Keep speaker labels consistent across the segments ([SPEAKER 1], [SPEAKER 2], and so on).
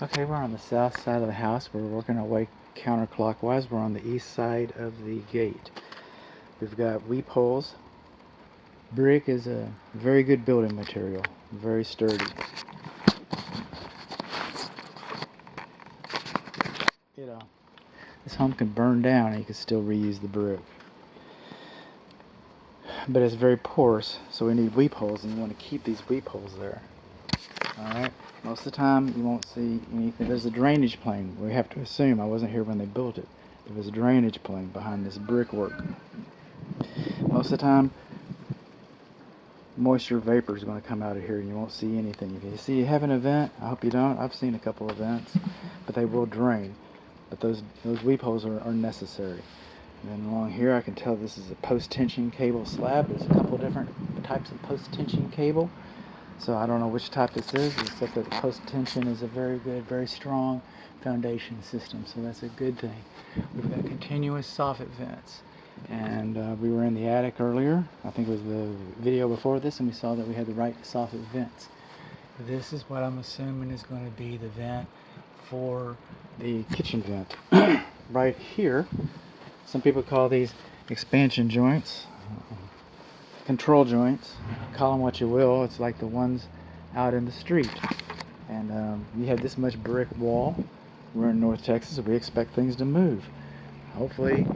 [SPEAKER 1] Okay, we're on the south side of the house. We're working our way counterclockwise. We're on the east side of the gate. We've got weep holes. Brick is a very good building material, very sturdy. You know, this home can burn down and you can still reuse the brick. But it's very porous, so we need weep holes, and you want to keep these weep holes there. Alright, most of the time you won't see anything. There's a drainage plane. We have to assume, I wasn't here when they built it. There was a drainage plane behind this brickwork. Most of the time, moisture vapor is going to come out of here and you won't see anything. If you see you have an event, I hope you don't. I've seen a couple of events, but they will drain. But those weep holes are necessary. And then along here I can tell this is a post-tension cable slab. There's a couple different types of post-tension cable. So I don't know which type this is, except that post-tension is a very good, very strong foundation system. So that's a good thing. We've got continuous soffit vents. And we were in the attic earlier. I think it was the video before this, and we saw that we had the right soffit vents. This is what I'm assuming is going to be the vent for the kitchen vent. Right here, some people call these expansion joints, control joints. Call them what you will. It's like the ones out in the street. And you have this much brick wall. We're in North Texas, so we expect things to move. Hopefully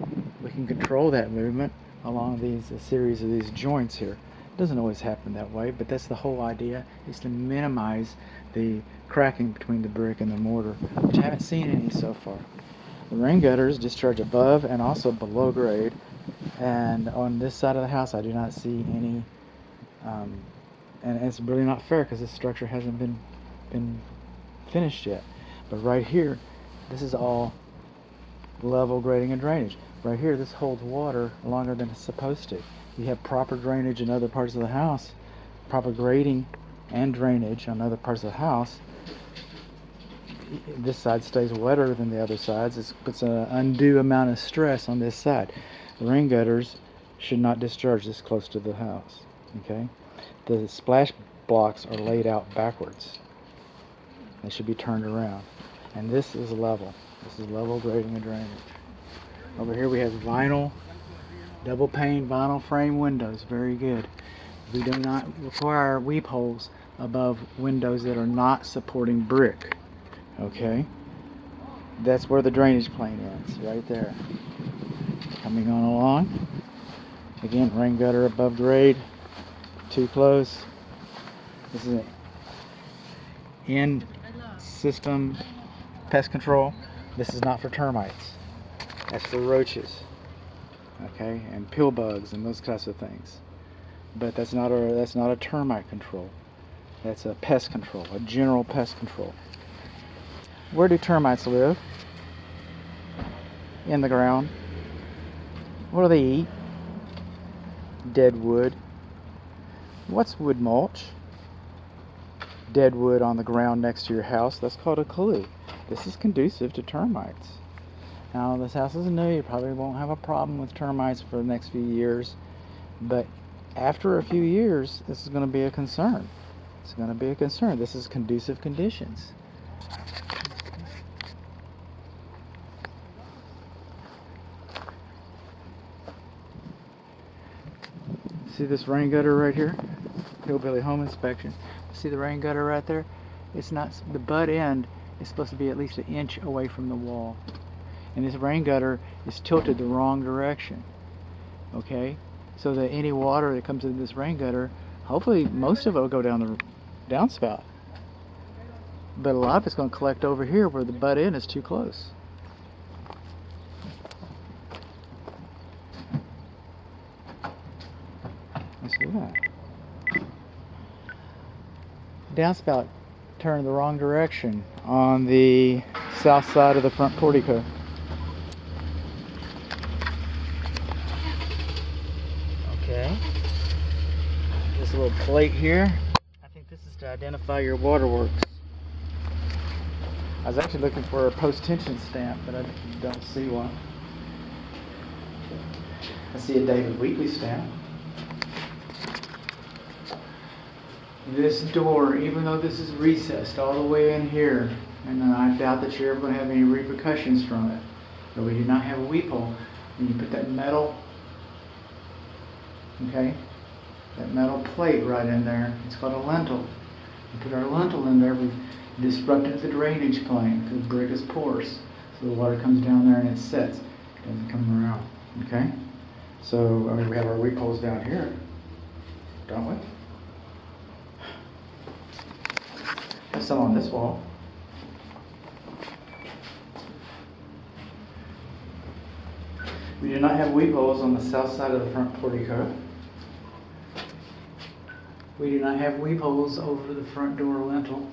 [SPEAKER 1] we can control that movement along a series of these joints here. It doesn't always happen that way, but that's the whole idea, is to minimize the cracking between the brick and the mortar, which I haven't seen any so far. The rain gutters discharge above and also below grade, and on this side of the house I do not see any, and it's really not fair because this structure hasn't been finished yet. But right here, this is all level grading and drainage. Right here, this holds water longer than it's supposed to. You have proper drainage in other parts of the house, proper grading and drainage on other parts of the house. This side stays wetter than the other sides. It puts an undue amount of stress on this side. The rain gutters should not discharge this close to the house. Okay, the splash blocks are laid out backwards. They should be turned around. And this is level. This is level grading and drainage. Over here we have vinyl, double pane vinyl frame windows. Very good. We do not require weep holes above windows that are not supporting brick. Okay? That's where the drainage plane ends, right there. Coming on along. Again, rain gutter above grade. Too close. This is an end system pest control. This is not for termites. That's for roaches, okay, and pill bugs and those types of things. But that's not a termite control. That's a pest control, a general pest control. Where do termites live? In the ground. What do they eat? Dead wood. What's wood mulch? Dead wood on the ground next to your house. That's called a clue. This is conducive to termites. Now, this house is new. You probably won't have a problem with termites for the next few years, but after a few years, this is going to be a concern. It's going to be a concern. This is conducive conditions. See this rain gutter right here? Hillbilly home inspection. See the rain gutter right there? It's not, the butt end is supposed to be at least 1 inch away from the wall. And this rain gutter is tilted the wrong direction. Okay? So that any water that comes into this rain gutter, hopefully most of it will go down the downspout. But a lot of it's going to collect over here where the butt end is too close. Let's do that. Downspout turned the wrong direction on the south side of the front portico. Okay. This little plate here, I think this is to identify your waterworks. I was actually looking for a post-tension stamp, but I don't see one. I see a David Wheatley stamp. This door, even though this is recessed all the way in here, And I doubt that you're ever going to have any repercussions from it. But we do not have a weep hole. When you put that metal, okay, that metal plate right in there, it's called a lintel. We put our lintel in there, we've disrupted the drainage plane to break its pores. So the water comes down there and it sets. It doesn't come around. Okay? So, I mean, we have our weep holes down here, don't we? There's some on this wall. We do not have weep holes on the south side of the front portico. We do not have weep holes over the front door lintel.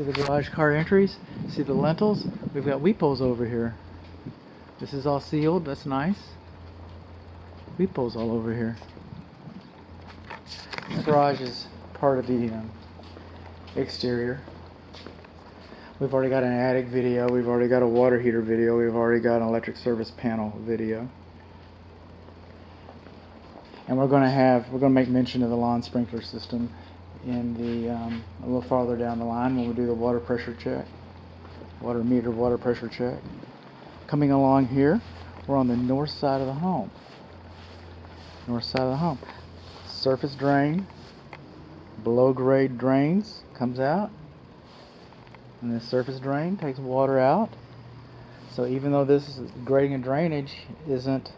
[SPEAKER 1] See the garage car entries? See the lintels? We've got weep holes over here. This is all sealed, that's nice. Weep holes all over here. This garage is part of the exterior. We've already got an attic video, we've already got a water heater video, we've already got an electric service panel video. And we're going to make mention of the lawn sprinkler system in the a little farther down the line when we do the water pressure check, water meter water pressure check. Coming along here, we're on the north side of the home. North side of the home. Surface drain, below grade drains, comes out. And this surface drain takes water out. So even though this grading and drainage isn't